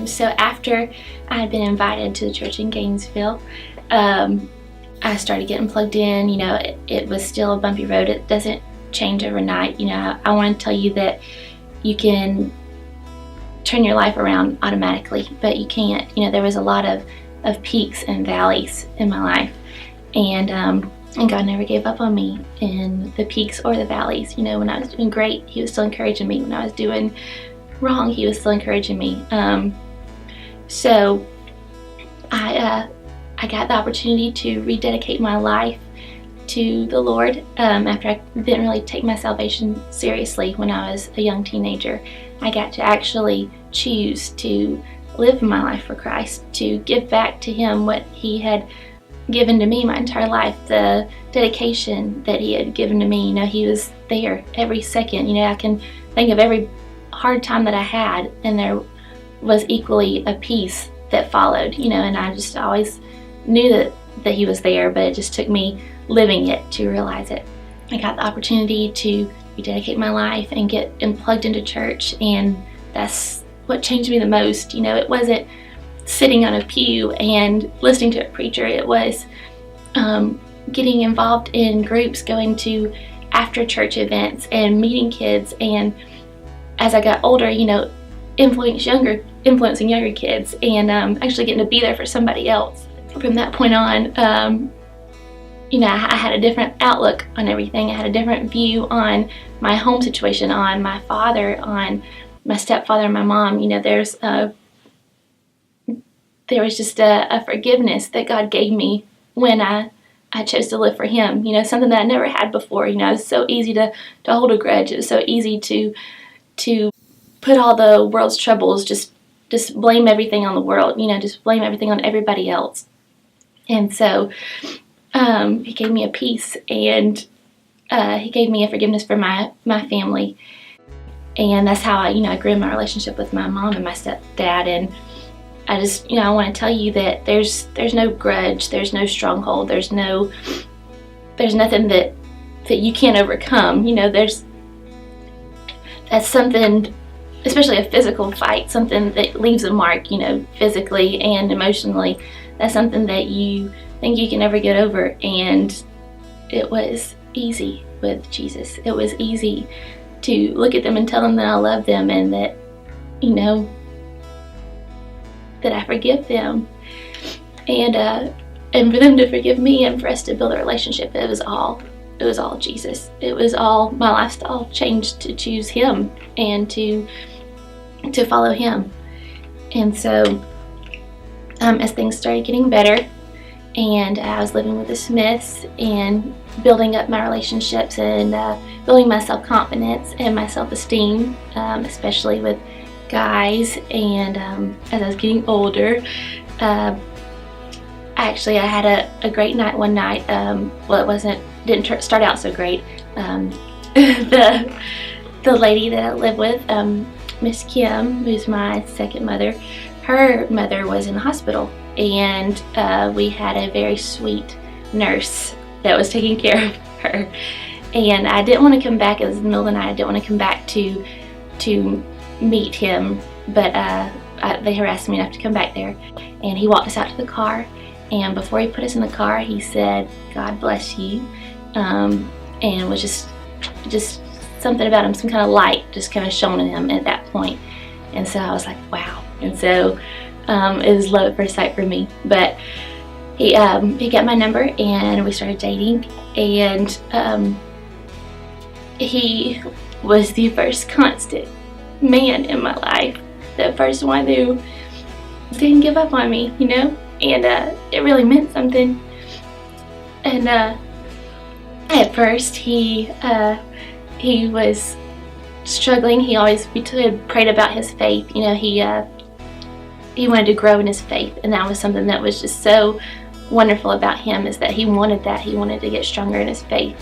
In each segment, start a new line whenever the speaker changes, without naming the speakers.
So after I had been invited to the church in Gainesville, I started getting plugged in. It was still a bumpy road. It doesn't change overnight. I want to tell you that you can turn your life around automatically, but you can't. There was a lot of peaks and valleys in my life, and God never gave up on me in the peaks or the valleys. When I was doing great, He was still encouraging me. When I was doing wrong, He was still encouraging me. So I got the opportunity to rededicate my life to the Lord after I didn't really take my salvation seriously when I was a young teenager. I got to actually choose to live my life for Christ, to give back to Him what He had given to me my entire life, the dedication that He had given to me. He was there every second. I can think of every hard time that I had, and there was equally a peace that followed, and I just always knew that He was there, but it just took me living it to realize it. I got the opportunity to rededicate my life and get plugged into church, and that's what changed me the most. It wasn't sitting on a pew and listening to a preacher. It was getting involved in groups, going to after church events and meeting kids, and as I got older, influencing younger kids, and actually getting to be there for somebody else. From that point on, I had a different outlook on everything. I had a different view on my home situation, on my father, on my stepfather and my mom. There was just a forgiveness that God gave me when I chose to live for Him. Something that I never had before. It was so easy to hold a grudge. It was so easy to put all the world's troubles, just blame everything on the world. Just blame everything on everybody else. And so He gave me a peace, and He gave me a forgiveness for my family. And that's how I grew my relationship with my mom and my stepdad. And I just, I want to tell you that there's no grudge, there's no stronghold, there's nothing that you can't overcome. That's something, especially a physical fight, something that leaves a mark, physically and emotionally. That's something that you think you can never get over. And it was easy with Jesus. It was easy to look at them and tell them that I love them, and that, that I forgive them, and for them to forgive me, and for us to build a relationship. It was all Jesus. It was all my lifestyle changed to choose Him and to follow Him. And so as things started getting better, and I was living with the Smiths and building up my relationships, and building my self-confidence and my self-esteem, especially with guys. And as I was getting older, I had a great night one night. It didn't start out so great. The lady that I live with, Miss Kim, who's my second mother, her mother was in the hospital, and we had a very sweet nurse that was taking care of her. And I didn't want to come back. It was the middle of the night. I didn't want to come back to meet him, but they harassed me enough to come back there. And he walked us out to the car, and before he put us in the car, he said, "God bless you," and was just something about him, some kind of light just kind of shone in him at that point. And so I was like, wow. And so it was love at first sight for me. But he got my number, and we started dating, and he was the first constant man in my life, the first one who didn't give up on me, and it really meant something. And at first he was struggling. He always prayed about his faith. He wanted to grow in his faith, and that was something that was just so wonderful about him, is that he wanted that. He wanted to get stronger in his faith.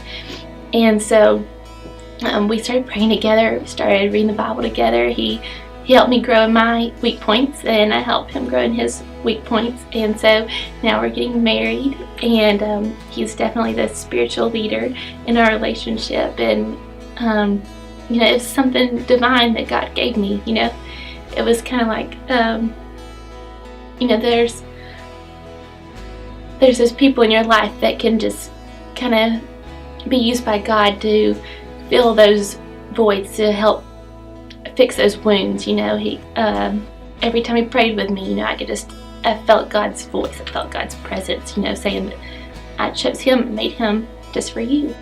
And so we started praying together. We started reading the Bible together. He helped me grow in my weak points, and I helped him grow in his weak points. And so now we're getting married, and he's definitely the spiritual leader in our relationship. And it's something divine that God gave me. It was kind of like you know, there's those people in your life that can just kind of be used by God to fill those voids, to help fix those wounds. You know, every time he prayed with me, you know, I felt God's voice, I felt God's presence, you know, saying that I chose him and made him just for you.